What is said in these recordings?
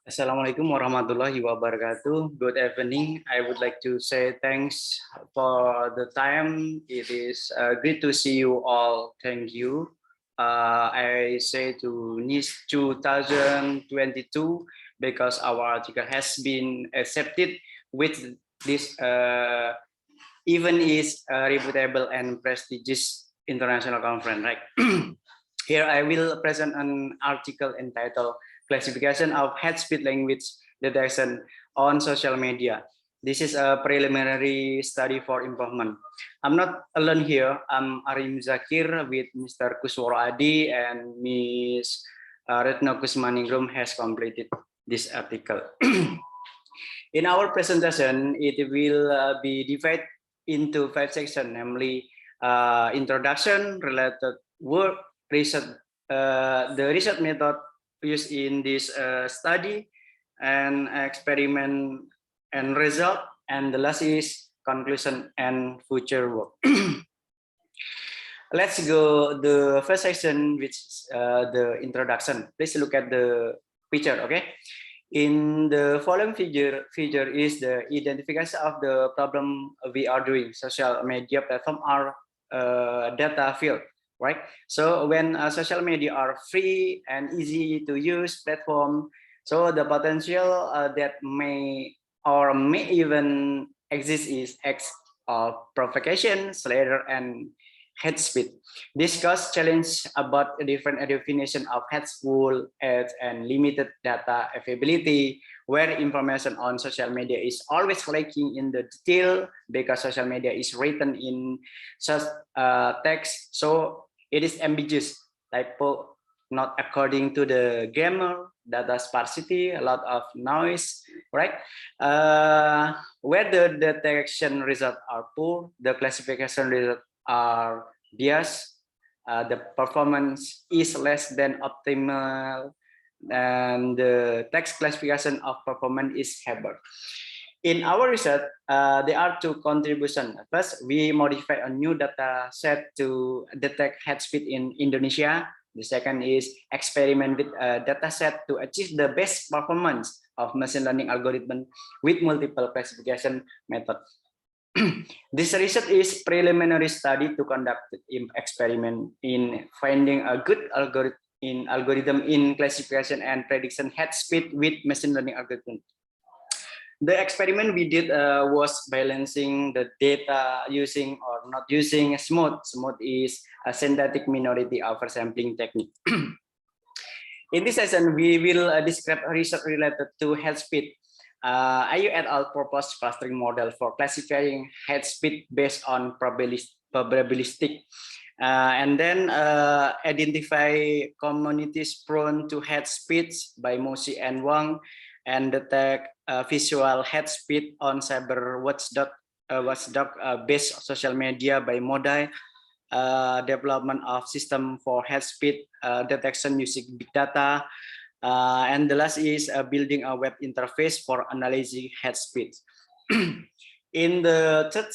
Assalamualaikum warahmatullahi wabarakatuh. Good evening. I would like to say thanks for the time. It is great to see you all. Thank you. I say to NIS 2022 because our article has been accepted with this even is a reputable and prestigious international conference, right? Here I will present an article entitled Classification of Hate Speech Language Detection on Social Media. This is a preliminary study for improvement. I'm not alone here. I'm Arim Zakir with Mr. Kusworo Adi and Ms. Retno Kusmaningrum has completed this article. In our presentation, it will be divided into 5 sections, namely introduction, related work, research, the research method used in this study, and experiment and result, and the last is conclusion and future work. Let's go the first section, which is the introduction. Please look at the picture, okay? In the following figure is the identification of the problem we are doing. Social media platform are data field, right? So when social media are free and easy to use platform, so the potential that may or may even exist is X of provocation, slander, and hate speech. Discuss challenge about a different definition of hateful ads and limited data availability, where information on social media is always lacking in the detail because social media is written in such text, so it is ambiguous, typo not according to the grammar, data sparsity, a lot of noise, right? Where the detection results are poor, the classification results are biased, the performance is less than optimal, and the text classification of performance is hayward. In our research, there are two contributions. First, we modify a new data set to detect hate speech in Indonesia. The second is experiment with a data set to achieve the best performance of machine learning algorithm with multiple classification methods. This research is preliminary study to conduct experiment in finding a good algorithm in classification and prediction hate speech with machine learning algorithm. The experiment we did was balancing the data using or not using smooth. Smooth is a synthetic minority oversampling technique. In this session, we will describe research related to hate speech. IU et al. Proposed clustering model for classifying hate speech based on probabilistic, and then identify communities prone to hate speech by Mosi and Wang, and detect visual hate speech on cyber watchdog based social media by Modai. Development of system for hate speech detection using big data, and the last is building a web interface for analyzing hate speech. In the third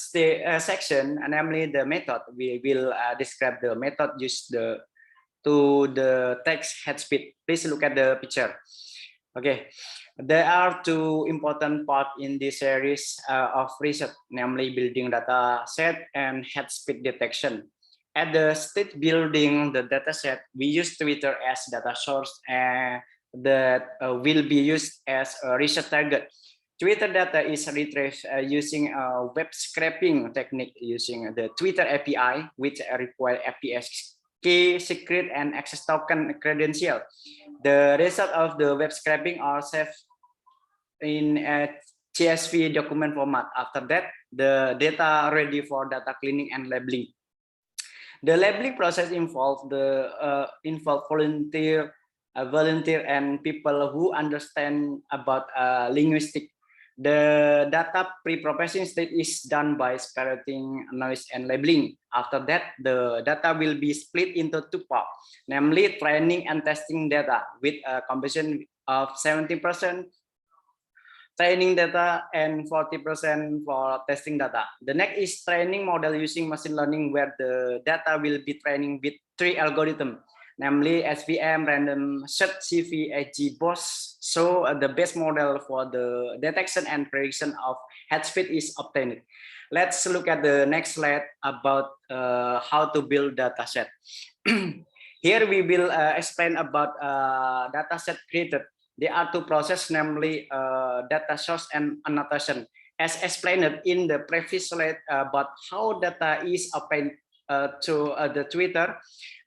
section, namely the method, we will describe the method used to the text hate speech. Please look at the picture. Okay, there are two important parts in this series of research, namely building data set and hate speech detection. At the state building the data set, we use Twitter as data source and that will be used as a research target. Twitter data is retrieved using a web scraping technique using the Twitter API, which require FTS key, secret, and access token credential. The result of the web scraping are saved in a CSV document format. After that, the data ready for data cleaning and labeling. The labeling process involves volunteer and people who understand about linguistic. The data pre-processing state is done by separating noise and labeling. After that, the data will be split into two parts, namely training and testing data with a combination of 70% training data and 40% for testing data. The next is training model using machine learning, where the data will be training with 3 algorithms. namely SVM random search CV GBOS. So the best model for the detection and prediction of head speed is obtained. Let's look at the next slide about how to build dataset. Here we will explain about dataset created. There are two processes, namely data source and annotation. As explained in the previous slide about how data is obtained to the Twitter,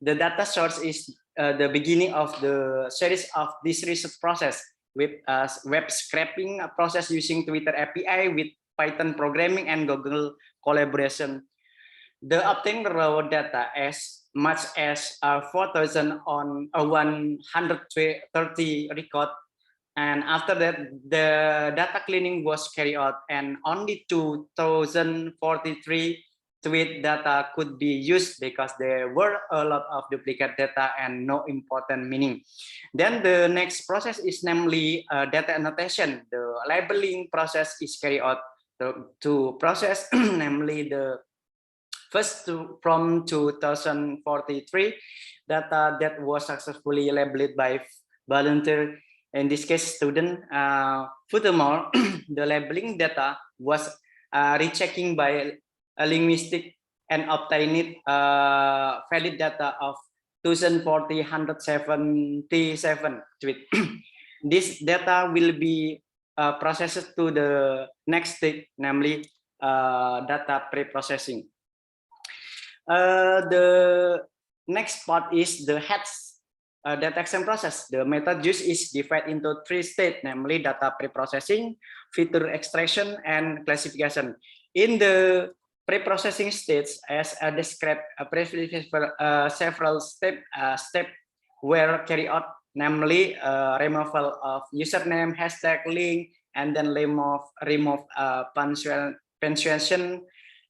the data source is the beginning of the series of this research process with web scraping process using Twitter API with Python programming and Google collaboration. The obtained raw data as much as 4,000 on 130 record, and after that the data cleaning was carried out and only 2,043 tweet data could be used because there were a lot of duplicate data and no important meaning. Then the next process is namely data annotation. The labeling process is carried out to process namely the first from 2043 data that was successfully labeled by volunteer, in this case student. Furthermore, the labeling data was rechecking by a linguistic and obtained valid data of 2,477 tweets. This data will be processed to the next step, namely data pre-processing. The next part is the heads detection process. The method used is divided into three stages, namely data pre-processing, feature extraction, and classification. In the pre-processing stage, as described previously, several steps were carried out, namely removal of username, hashtag, link, and then remove punctuation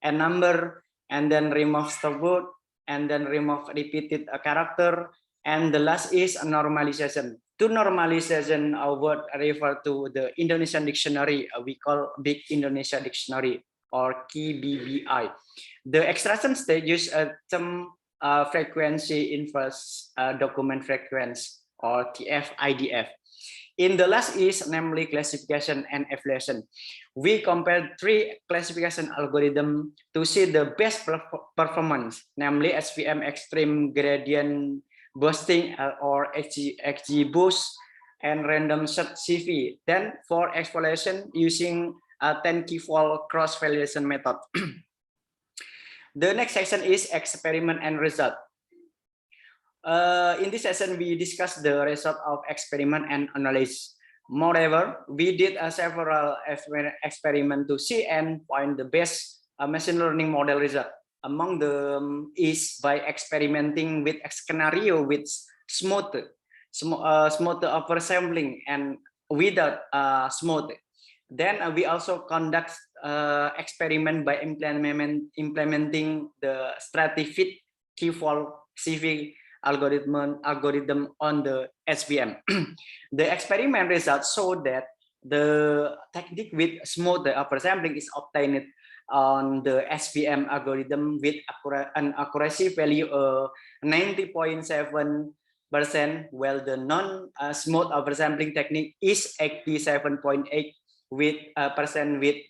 and number, and then remove stop word, and then remove repeated character, and the last is normalization. To normalization word refer to the Indonesian dictionary we call Big Indonesia Dictionary or KBBI. The extraction stage use a term frequency inverse document frequency or TF-IDF. In the last is namely classification and evaluation. We compared three classification algorithms to see the best performance, namely SVM extreme gradient boosting or XGBoost and random search CV. Then for evaluation using a 10-key-fold cross-validation method. The next section is experiment and result. In this session, we discussed the result of experiment and analysis. Moreover, we did several experiments to see and find the best machine learning model result. Among them is by experimenting with a scenario with smooth oversampling and without smooth. Then we also conduct experiment by implementing the stratified key-fold CV algorithm on the SVM. The experiment results show that the technique with smooth oversampling is obtained on the SVM algorithm with an accuracy value of 90.7%, while the non-smooth oversampling technique is 87.8% with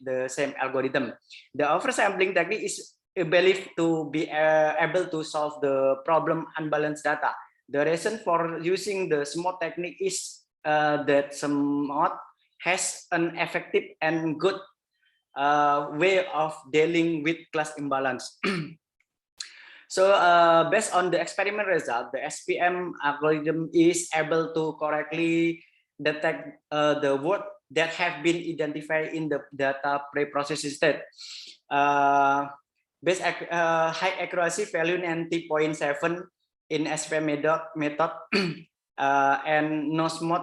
the same algorithm. The oversampling technique is believed to be able to solve the problem unbalanced data. The reason for using the smooth technique is that smooth has an effective and good way of dealing with class imbalance. So based on the experiment result, the SVM algorithm is able to correctly detect the word that have been identified in the data pre-processing state. Base high accuracy value 90.7 in SVM method and no smooth,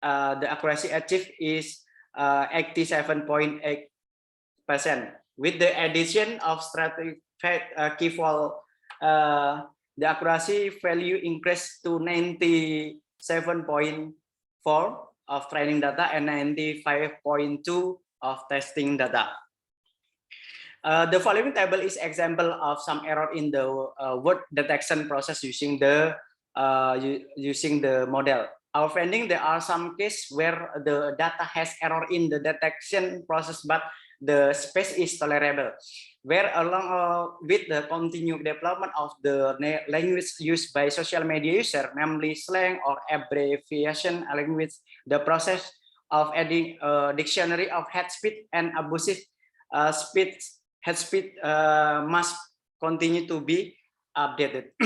the accuracy achieved is 87.8%. With the addition of stratified key-fold, the accuracy value increased to 97.4 of training data and 95.2 of testing data. The following table is example of some error in the word detection process using the using the model. Our finding, there are some cases where the data has error in the detection process, but the space is tolerable. Where along with the continued development of the language used by social media user, namely slang or abbreviation language, the process of adding a dictionary of hate speech and abusive hate speech must continue to be updated.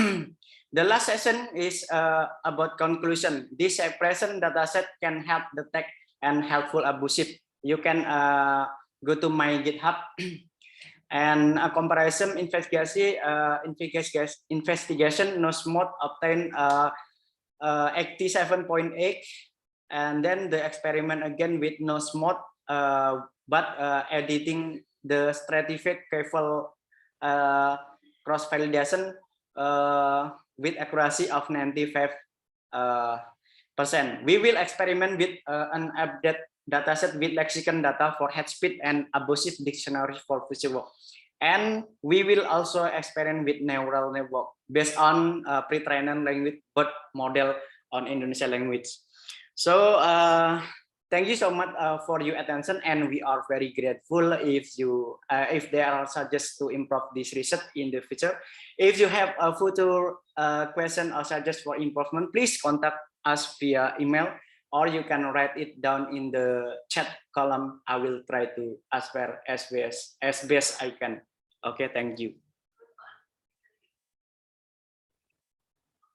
The last session is about conclusion. This present dataset can help detect and helpful abusive. You can go to my GitHub and a comparison investigation Nosmod obtained 87.8, and then the experiment again with Nosmod, but editing the stratified Kefal cross validation with accuracy of 95%. We will experiment with an update dataset with lexicon data for hate speech and abusive dictionary for future work. And we will also experiment with neural network based on pre-trained language bird model on Indonesian language. So thank you so much for your attention, and we are very grateful if you if there are suggestions to improve this research in the future. If you have a future question or suggestion for improvement, please contact us via email, or you can write it down in the chat column. I will try to answer as best I can. Okay, thank you.